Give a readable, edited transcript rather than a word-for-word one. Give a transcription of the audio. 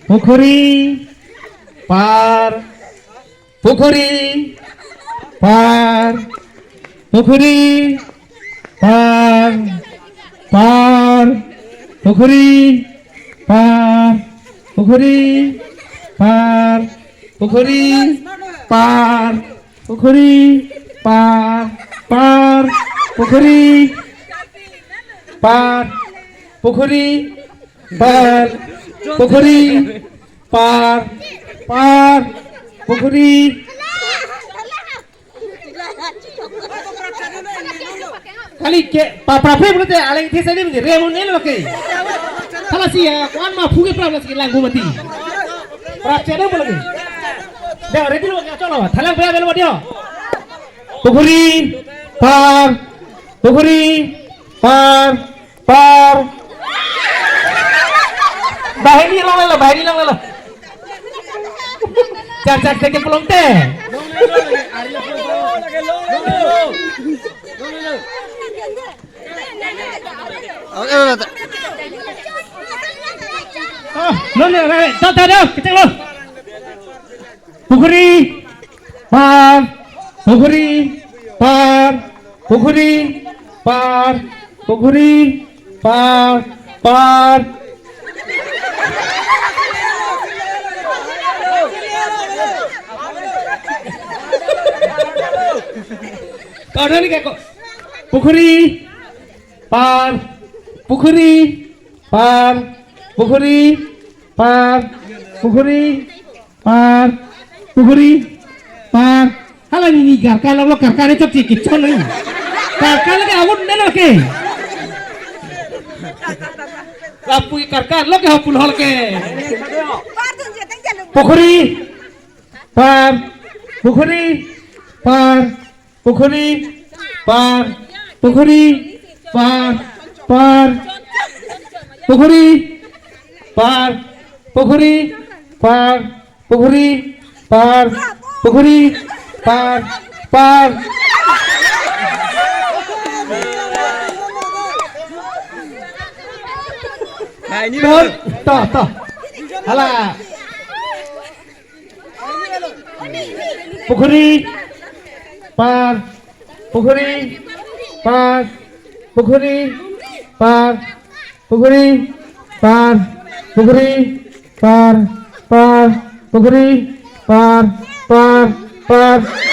Pokhri per Pokhri per Pokhri per per Pokhri per Pokhri per Pokhri per Pokhri per per Pokhri per Pokhri per Pokhri per per Pokhri kali ke pra berarti aleng desa ini menjadi remunen loh ke salah sih ya kawan mah fuge pra lagi lagu mati pra cene boleh ke dah ready lo ke coba thalang pra bel dia pukuri par par bahini lang lo car ke pelong teh lo dah kecil lo pukuri par pukuri par pukuri par pukuri par par kau dah ni kau pukuri par pukuri par pukuri par pukuri par pukuri par hala ni garkan lo garkan itu cikit coli garkan lagi awun nelo ke lapu garkan lo ke hapul hol ke pukuri par pukuri par pukuri par pukuri par par pukuri par pukuri par pukuri par pukuri par par Nah ini toh halah pukuri par pukuri par pukuri par pukuri par pukuri par par pukuri par par par